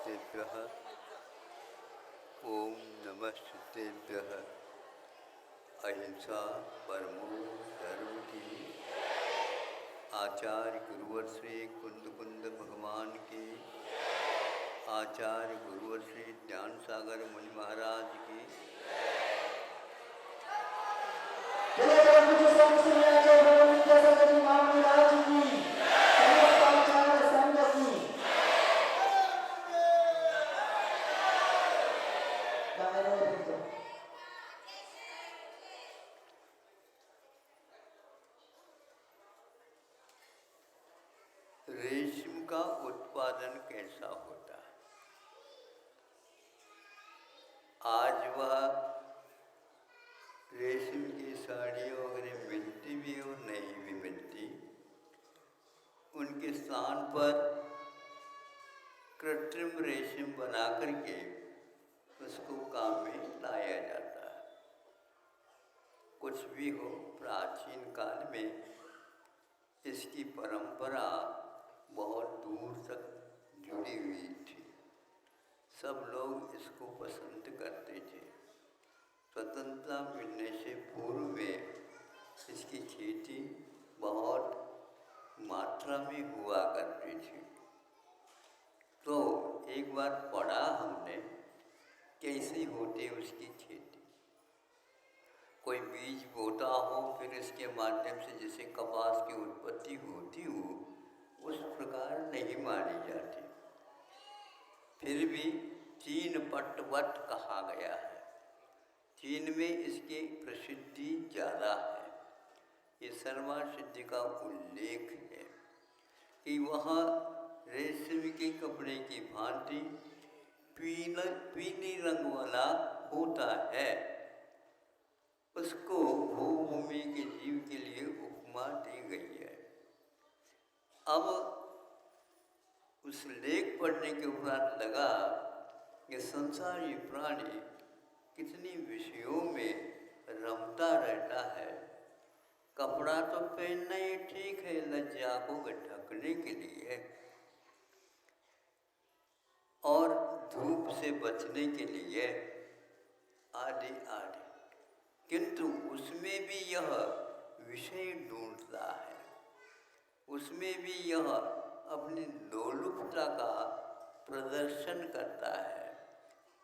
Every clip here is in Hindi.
श्रुतेभ्यः ओम नमः श्रुतेभ्यः। अहिंसा परमो धर्म की। आचार्य गुरुवर श्री कुंद कुंद भगवान की। आचार्य गुरुवर श्री ज्ञान सागर मुनि महाराज की। रेशम का उत्पादन कैसा होता है? आज वह रेशम की साड़ियाँ वगैरह मिलती भी और नहीं भी मिलती, उनके स्थान पर कृत्रिम रेशम बना करके उसको काम में लाया जाता है। कुछ भी हो, प्राचीन काल में इसकी परंपरा बहुत दूर तक जुड़ी हुई थी। सब लोग इसको पसंद करते थे। स्वतंत्रता मिलने से पूर्व में इसकी खेती बहुत मात्रा में हुआ करती थी। तो एक बार पढ़ा हमने कैसे होती उसकी खेती। कोई बीज बोता हो, फिर इसके माध्यम से जैसे कपास की उत्पत्ति होती हो, उस प्रकार नहीं मानी जाती। फिर भी चीन पट्टवट कहा गया है। चीन में इसकी प्रसिद्धि ज़्यादा है। ये शर्मा सिद्धि का उल्लेख है कि वहाँ रेशम के कपड़े की भांति पीली रंग वाला होता है। उसको भूमि के जीव के लिए उपमा दी गई है। अब उस लेख पढ़ने के उपरांत लगा कि संसारी प्राणी कितनी विषयों में रमता रहता है। कपड़ा तो पहनना ही ठीक है, लज्जा को ढकने के लिए और धूप से बचने के लिए आदि आदि, किंतु उसमें भी यह विषय ढूंढता है। उसमें भी यह अपनी लोलुपता का प्रदर्शन करता है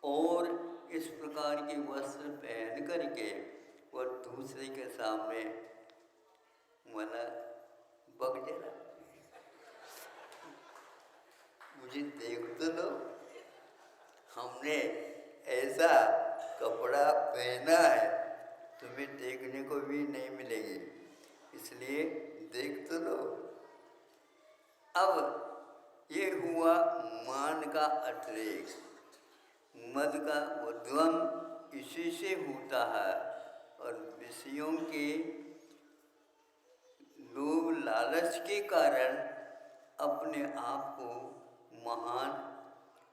और इस प्रकार के वस्त्र पहन करके वह दूसरे के सामने मना बग जरा मुझे देख तो लो, हमने ऐसा कपड़ा पहना है, तुम्हें देखने को भी नहीं मिलेगी, इसलिए देख तो लो। अब ये हुआ मान का अतिरेक, मद का उद्गम इसी से होता है और विषयों के लोभ लालच के कारण अपने आप को महान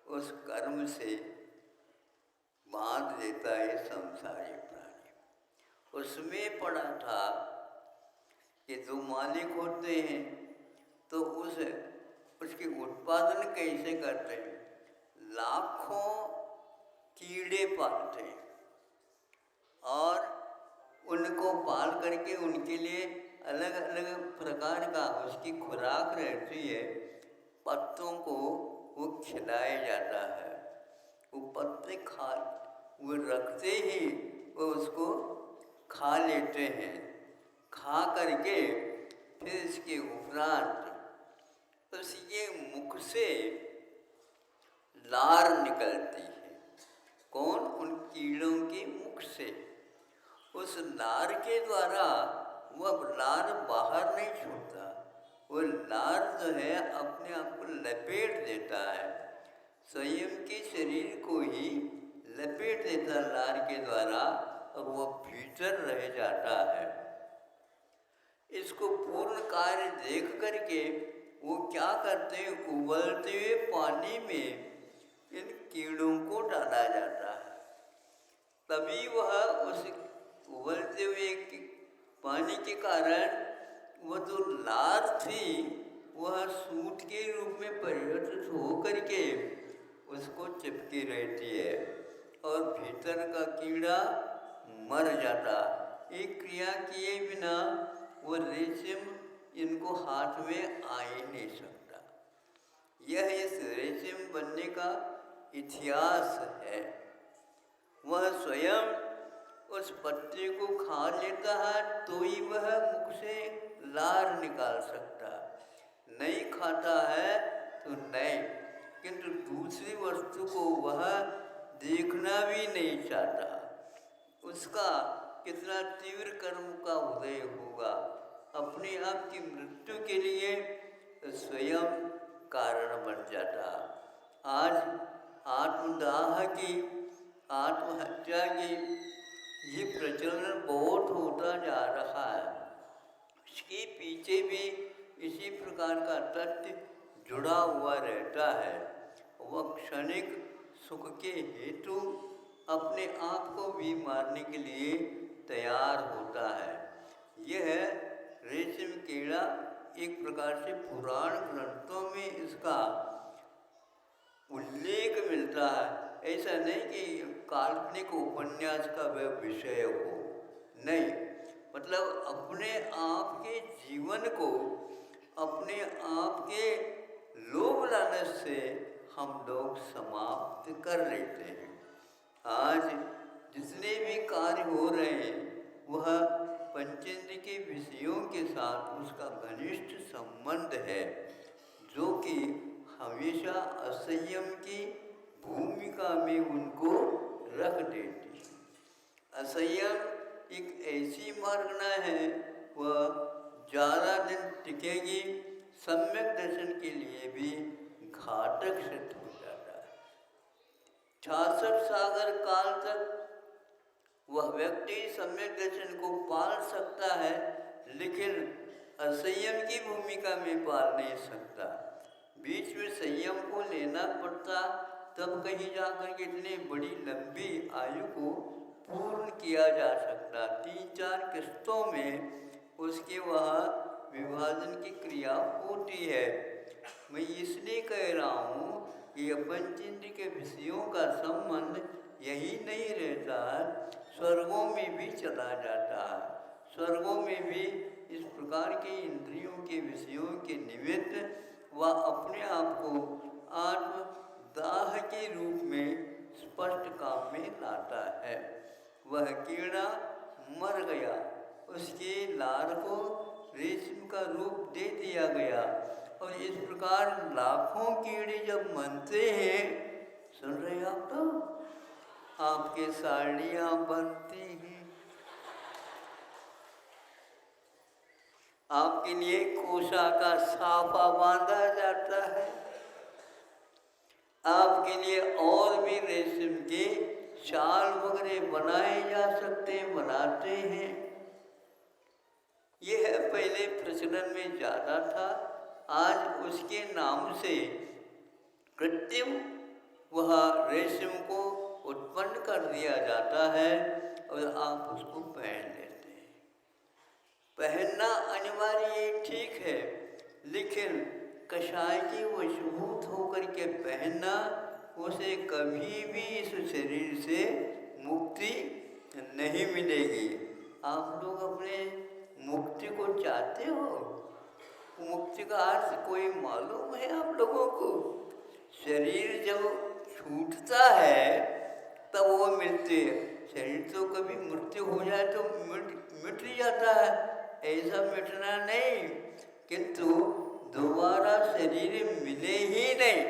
उस कर्म से बांध देता है संसारी प्राणी। उसमें पढ़ा था कि जो मालिक होते हैं तो उसके उत्पादन कैसे करते हैं। लाखों कीड़े पालते हैं और उनको पाल करके उनके लिए अलग अलग प्रकार का उसकी खुराक रहती है। पत्तों को वो खिलाया जाता है। वो पत्ते वो रखते ही वो उसको खा लेते हैं। खा करके फिर इसके उपरांत उसके मुख से लार निकलती है। कौन? उन कीड़ों के मुख से। उस लार के द्वारा वह लार बाहर नहीं छोड़ता, वो लार जो है अपने आप को लपेट देता है, स्वयं के शरीर को ही लपेट देता लार के द्वारा और वह भीतर रह जाता है। इसको पूर्ण कार्य देख करके वो क्या करते हैं, उबलते हुए पानी में इन कीड़ों को डाला जाता है। तभी वह उस उबलते हुए पानी के कारण वह जो लार थी वह सूत के रूप में परिवर्तित हो करके उस चिपकी रहती है और भीतर का कीड़ा मर जाता। एक क्रिया किए बिना वो रेशम इनको हाथ में आ ही नहीं सकता। यह इस रेशम बनने का इतिहास है। वह स्वयं उस पत्ते को खा लेता है तो ही वह मुख से लार निकाल सकता। नहीं खाता है तो नहीं, किंतु दूसरी वस्तु को वह देखना भी नहीं चाहता। उसका कितना तीव्र कर्म का उदय होगा। अपने आप की मृत्यु के लिए स्वयं कारण बन जाता। आज आत्मदाह की, आत्महत्या की ये प्रचलन बहुत होता जा रहा है। इसके पीछे भी इसी प्रकार का तथ्य जुड़ा हुआ रहता है। वह क्षणिक सुख के हेतु अपने आप को भी मारने के लिए तैयार होता है। यह रेशम कीड़ा एक प्रकार से पुराण ग्रंथों में इसका उल्लेख मिलता है। ऐसा नहीं कि काल्पनिक उपन्यास का वह विषय हो, नहीं, मतलब अपने आप के जीवन को अपने आप के लोभ लालच से हम लोग समाप्त कर लेते हैं। आज जितने भी कार्य हो रहे हैं वह पंचेंद्र के विषयों के साथ उसका घनिष्ठ संबंध है, जो कि हमेशा असंयम की भूमिका में उनको रख देती है। असंयम एक ऐसी मार्गना है वह ज़्यादा दिन टिकेगी, सम्यक दर्शन के लिए भी घातक सिद्ध हो जाता है। 66 सागर काल तक वह व्यक्ति सम्यक दर्शन को पाल सकता है, लेकिन असंयम की भूमिका में पाल नहीं सकता। बीच में संयम को लेना पड़ता, तब कहीं जाकर के इतनी बड़ी लंबी आयु को पूर्ण किया जा सकता। 3-4 किस्तों में उसके वहाँ विभाजन की क्रिया होती है। मैं इसलिए कह रहा हूँ कि पंचेंद्र के विषयों का संबंध यही नहीं रहता, स्वर्गों में भी चला जाता है। स्वर्गों में भी इस प्रकार के इंद्रियों के विषयों के निमित्त वह अपने आप को आत्मदाह के रूप में स्पष्ट काम में लाता है। वह कीड़ा मर गया, उसके लार को रेशम का रूप दे दिया गया, और इस प्रकार लाखों कीड़े जब बनते हैं, सुन रहे हैं आप, तो आपके साड़ियाँ बनती हैं, आपके लिए कोसा का साफा बांधा जाता है, आपके लिए और भी रेशम के शाल वगैरह बनाए जा सकते हैं, बनाते हैं। यह पहले प्रचलन में ज़्यादा था, आज उसके नाम से कृत्रिम वह रेशम को उत्पन्न कर दिया जाता है और आप उसको पहन लेते हैं। पहनना अनिवार्य ठीक है, लेकिन कषाय की वशीभूत होकर के पहनना, उसे कभी भी इस शरीर से मुक्ति नहीं मिलेगी। आप लोग अपने मुक्ति को चाहते हो? मुक्ति का अर्थ कोई मालूम है आप लोगों को? शरीर जब छूटता है तब वो मिलती है। शरीर तो कभी मृत्यु हो जाए तो मिट जाता है, ऐसा मिटना नहीं, किंतु दोबारा शरीर मिले ही नहीं।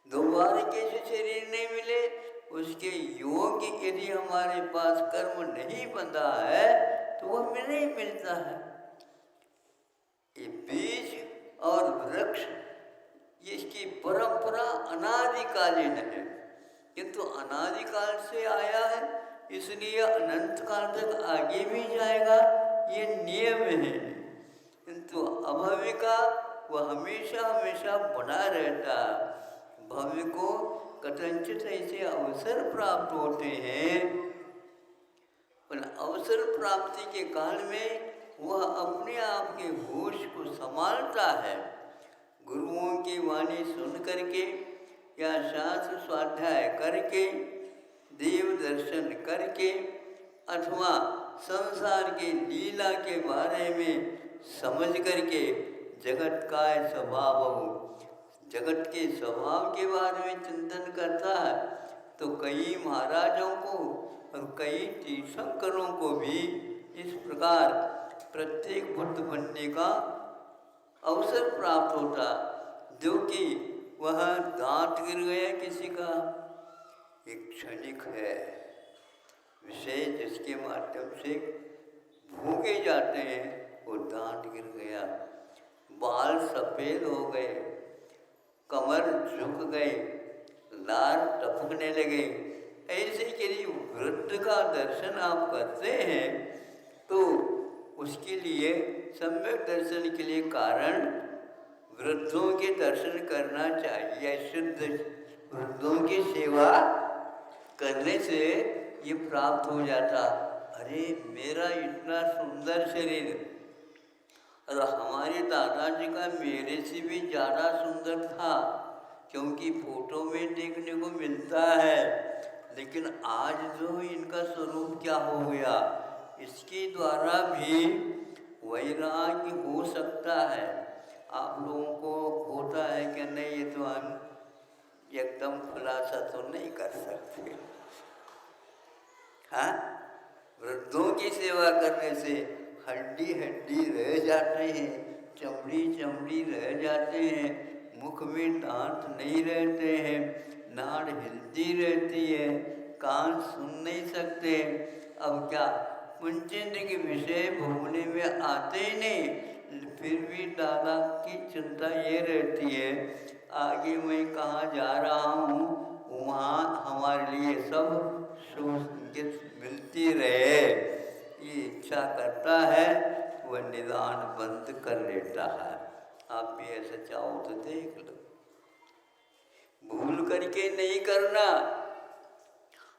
दोबारा कैसे शरीर नहीं मिले? उसके योग्य यदि हमारे पास कर्म नहीं बंधा है तो वह मिले ही मिलता है। ये बीज और वृक्ष, इसकी परंपरा अनादिकालीन है, किंतु अनादिकाल से आया है, इसलिए अनंत काल तक आगे भी जाएगा, ये नियम है। किंतु अभव्य का वह हमेशा हमेशा बना रहता है। भव्य को कथनचित ऐसे अवसर प्राप्त होते हैं, पर अवसर प्राप्ति के काल में वह अपने आप के होश को संभालता है। गुरुओं की वाणी सुन करके या शास्त्र स्वाध्याय करके, देव दर्शन करके, अथवा संसार की लीला के बारे में समझ करके जगत का स्वभाव, जगत के स्वभाव के बारे में चिंतन करता है, तो कई महाराजों को और कई तीर्थंकरों को भी इस प्रकार प्रत्येक बुद्ध बनने का अवसर प्राप्त होता, जो कि वह दांत गिर गया किसी का, एक क्षणिक है विषय जिसके माध्यम से भूखे जाते हैं, वो दांत गिर गया, बाल सफ़ेद हो गए, कमर झुक गई, लार टपकने लगे, ऐसे यदि वृद्ध का दर्शन आप करते हैं तो उसके लिए सम्यक दर्शन के लिए कारण वृद्धों के दर्शन करना चाहिए। शुद्ध वृद्धों की सेवा करने से ये प्राप्त हो जाता। अरे मेरा इतना सुंदर शरीर, और हमारे दादाजी का मेरे से भी ज़्यादा सुंदर था, क्योंकि फोटो में देखने को मिलता है, लेकिन आज जो इनका स्वरूप क्या हो गया, इसके द्वारा भी वैराग्य हो सकता है। आप लोगों को होता है कि नहीं, ये तो हम एकदम खुलासा तो नहीं कर सकते। हाँ, वृद्धों की सेवा करने से हड्डी हड्डी रह जाते हैं, चमड़ी चमड़ी रह जाते हैं, मुख में दांत नहीं रहते हैं, नाड़ हिलती रहती है, कान सुन नहीं सकते। अब क्या पंचेंद्र के विषय भोगने में आते ही नहीं, फिर भी दादा की चिंता ये रहती है आगे मैं कहाँ जा रहा हूँ, वहाँ हमारे लिए सब सुख मिलती रहे, ये इच्छा करता है, वह निदान बंद कर लेता है। आप भी ऐसा चाहो तो देख लो, भूल करके नहीं करना।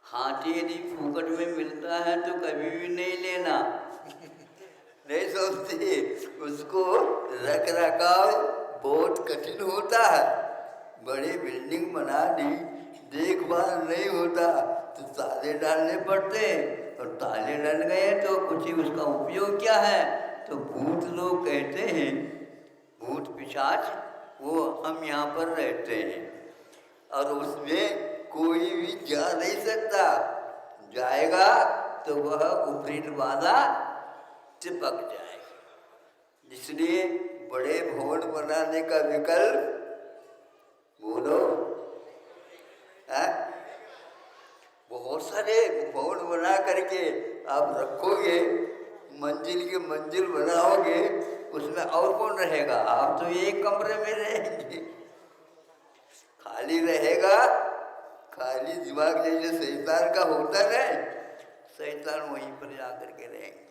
हाथी यदि फूकट में मिलता है तो कभी भी नहीं लेना, नहीं सोचती, उसको रख रखाव बहुत कठिन होता है। बड़ी बिल्डिंग बना दी, देखभाल नहीं होता तो ताले डालने पड़ते हैं, और ताले डल गए तो कुछ ही उसका उपयोग क्या है। तो भूत लोग कहते हैं, भूत पिशाच, वो हम यहाँ पर रहते हैं और उसमें कोई भी जा नहीं सकता, जाएगा तो वह उपरीत वाला चिपक जाएगा। इसलिए बड़े भवन बनाने का विकल्प बोलो है, बहुत सारे भवन बना करके आप रखोगे, मंजिल के मंजिल बनाओगे, उसमें और कौन रहेगा, आप तो एक कमरे में रहेंगे, खाली रहेगा, खाली दिमाग जैसे शैतान का होता है, शैतान वहीं पर जाकर के रहेंगे,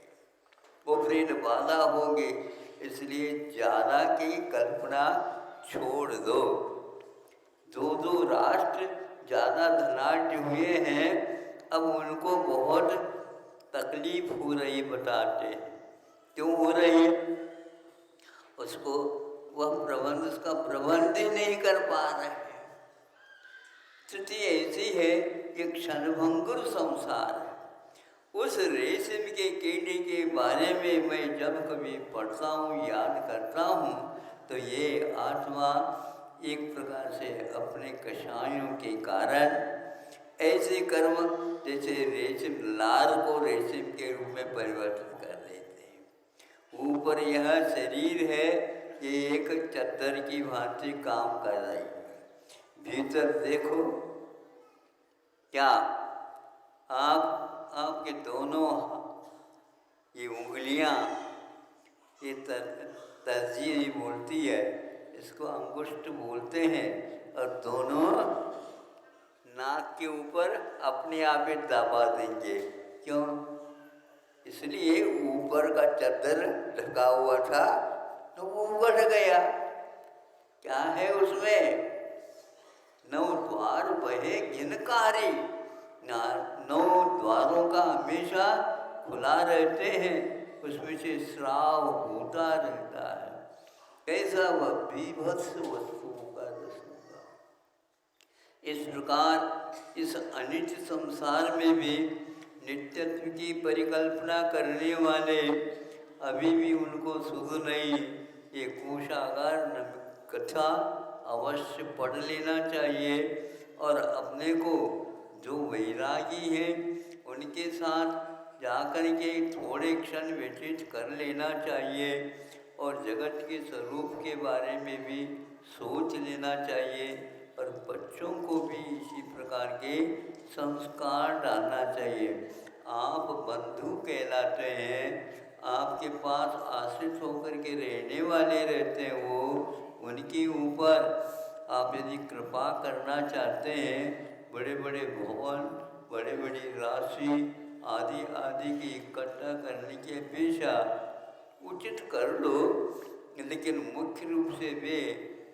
वो फिर बाधा होंगे। इसलिए ज़्यादा की कल्पना छोड़ दो। दो राष्ट्र ज़्यादा धनाढ्य हुए हैं, अब उनको बहुत तकलीफ हो रही, बताते हैं क्यों हो रही है, उसको वह प्रबंध, उसका प्रबंध ही नहीं कर पा रहे हैं। स्थिति ऐसी है, एक क्षणभंगुर संसार है। उस रेशम के कीड़े के बारे में मैं जब कभी पढ़ता हूँ, याद करता हूँ, तो ये आत्मा एक प्रकार से अपने कषायों के कारण ऐसे कर्म, जैसे रेशम लार को रेशम के रूप में परिवर्तित कर देते हैं। ऊपर यह शरीर है, ये एक चद्दर की भांति काम कर रही है, भीतर देखो क्या आपके दोनों ये उंगलियां, ये तर्जीह बोलती है, इसको अंगुष्ठ बोलते हैं, और दोनों नाक के ऊपर अपने आप ही दबा देंगे। क्यों? इसलिए ऊपर का चद्दर ढका हुआ था तो वो बढ़ गया। क्या है उसमें? 9 द्वार बहे घिनकारी, 9 द्वारों का हमेशा खुला रहते हैं, उसमें से स्राव होता रहता है। कैसा वह बीभत्स वस्तुओं का रस होगा। इस प्रकार इस अनित्य संसार में भी नित्यत्व की परिकल्पना करने वाले अभी भी उनको सुध नहीं। ये कोशागार कथा अवश्य पढ़ लेना चाहिए और अपने को जो वैरागी है उनके साथ जाकर के थोड़े क्षण व्यतीत कर लेना चाहिए और जगत के स्वरूप के बारे में भी सोच लेना चाहिए और बच्चों को भी इसी प्रकार के संस्कार डालना चाहिए। आप बंधु कहलाते हैं, आपके पास आश्रित होकर के रहने वाले रहते हैं, वो उनके ऊपर आप यदि कृपा करना चाहते हैं, बड़े बड़े भवन, बड़े बड़ी राशि आदि आदि की इकट्ठा करने की अपेक्षा उचित कर लो, लेकिन मुख्य रूप से वे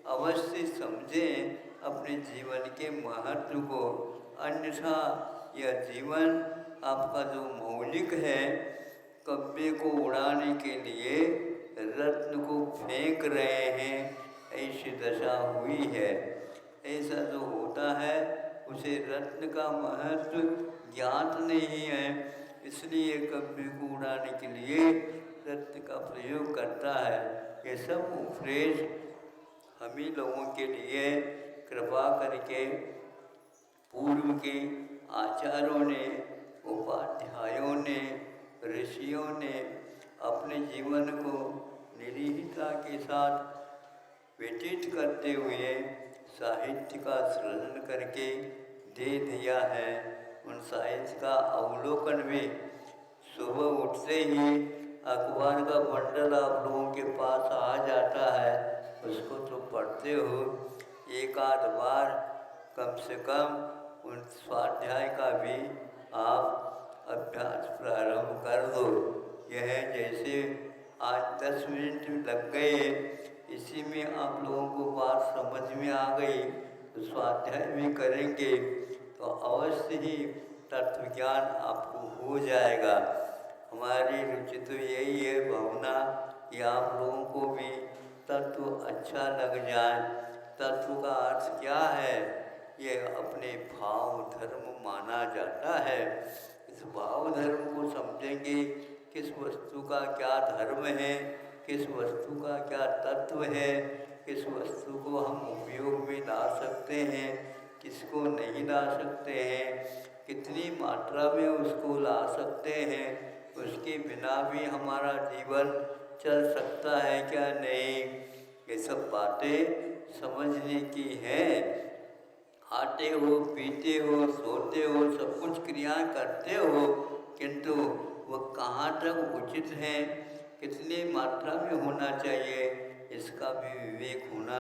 अवश्य समझें अपने जीवन के महत्व को। अन्यथा यह जीवन आपका जो मौलिक है, कब्जे को उड़ाने के लिए रत्न को फेंक रहे हैं, ऐसी दशा हुई है। ऐसा जो होता है उसे रत्न का महत्व ज्ञात नहीं है, इसलिए कब्जे को उड़ाने के लिए रत्न का प्रयोग करता है। ये सब उपदेश हम ही लोगों के लिए कृपा करके पूर्व के आचार्यों ने, उपाध्यायों ने, ऋषियों ने अपने जीवन को निरीहता के साथ व्यतीत करते हुए साहित्य का सृजन करके दे दिया है। उन साहित्य का अवलोकन भी सुबह उठते ही अखबार का बंडल आप लोगों के पास आ जाता है, उसको तो पढ़ते हो, एक आध बार कम से कम उन स्वाध्याय का भी आप अभ्यास प्रारंभ कर दो। यह जैसे आज 10 मिनट लग गए, इसी में आप लोगों को बात समझ में आ गई, तो स्वाध्याय भी करेंगे तो अवश्य ही तत्व ज्ञान आपको हो जाएगा। हमारी रुचि तो यही है, भावना कि आप लोगों को भी तत्व अच्छा लग जाए। तत्व का अर्थ क्या है? ये अपने भाव धर्म माना जाता है। इस भाव धर्म को समझेंगे, किस वस्तु का क्या धर्म है, किस वस्तु का क्या तत्व है, किस वस्तु को हम उपयोग में ला सकते हैं, किसको नहीं ला सकते हैं, कितनी मात्रा में उसको ला सकते हैं, उसके बिना भी हमारा जीवन चल सकता है क्या नहीं, ये सब बातें समझने की हैं। खाते हो, पीते हो, सोते हो, सब कुछ क्रियाएं करते हो, किंतु वह कहाँ तक उचित है, कितनी मात्रा में होना चाहिए, इसका भी विवेक होना